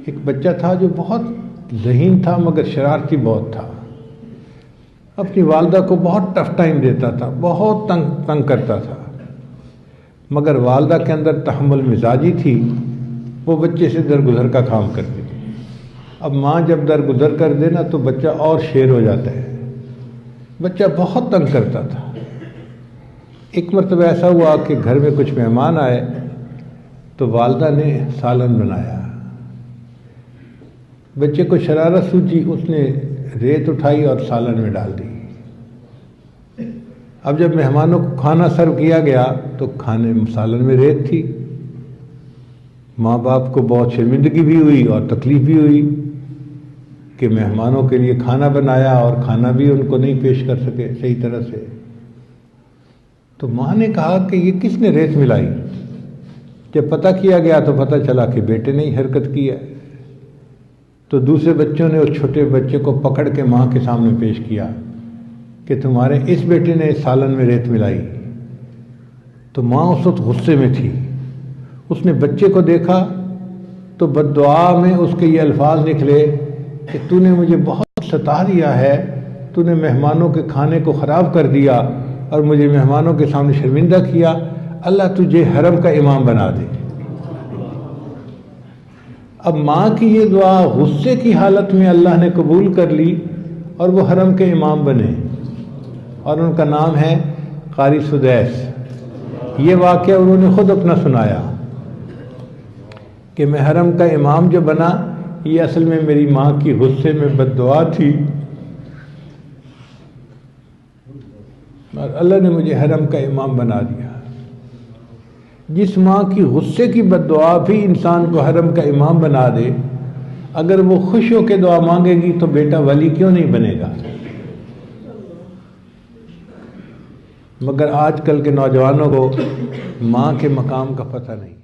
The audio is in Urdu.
ایک بچہ تھا جو بہت ذہین تھا مگر شرارتی بہت تھا. اپنی والدہ کو بہت ٹف ٹائم دیتا تھا، بہت تنگ کرتا تھا، مگر والدہ کے اندر تحمل مزاجی تھی، وہ بچے سے درگزر کا کام کرتی تھی. اب ماں جب درگزر کر دے نا تو بچہ اور شیر ہو جاتا ہے. بچہ بہت تنگ کرتا تھا. ایک مرتبہ ایسا ہوا کہ گھر میں کچھ مہمان آئے تو والدہ نے سالن بنایا. بچے کو شرارت سوچی، اس نے ریت اٹھائی اور سالن میں ڈال دی. اب جب مہمانوں کو کھانا سرو کیا گیا تو سالن میں ریت تھی. ماں باپ کو بہت شرمندگی بھی ہوئی اور تکلیف بھی ہوئی کہ مہمانوں کے لیے کھانا بنایا اور کھانا بھی ان کو نہیں پیش کر سکے صحیح طرح سے. تو ماں نے کہا کہ یہ کس نے ریت ملائی؟ جب پتہ کیا گیا تو پتہ چلا کہ بیٹے نے ہی حرکت کی ہے. تو دوسرے بچوں نے اس چھوٹے بچے کو پکڑ کے ماں کے سامنے پیش کیا کہ تمہارے اس بیٹے نے سالن میں ریت ملائی. تو ماں اس وقت غصے میں تھی. اس نے بچے کو دیکھا تو بد دعا میں اس کے یہ الفاظ نکلے کہ تو نے مجھے بہت ستا دیا ہے، تو نے مہمانوں کے کھانے کو خراب کر دیا اور مجھے مہمانوں کے سامنے شرمندہ کیا. اللہ تجھے حرم کا امام بنا دے. اب ماں کی یہ دعا غصے کی حالت میں اللہ نے قبول کر لی اور وہ حرم کے امام بنے، اور ان کا نام ہے قاری سدیس. یہ واقعہ انہوں نے خود اپنا سنایا کہ میں حرم کا امام جو بنا یہ اصل میں میری ماں کی غصے میں بد دعا تھی اور اللہ نے مجھے حرم کا امام بنا دیا. جس ماں کی غصے کی بد دعا بھی انسان کو حرم کا امام بنا دے، اگر وہ خوش ہو کے دعا مانگے گی تو بیٹا ولی کیوں نہیں بنے گا؟ مگر آج کل کے نوجوانوں کو ماں کے مقام کا پتہ نہیں.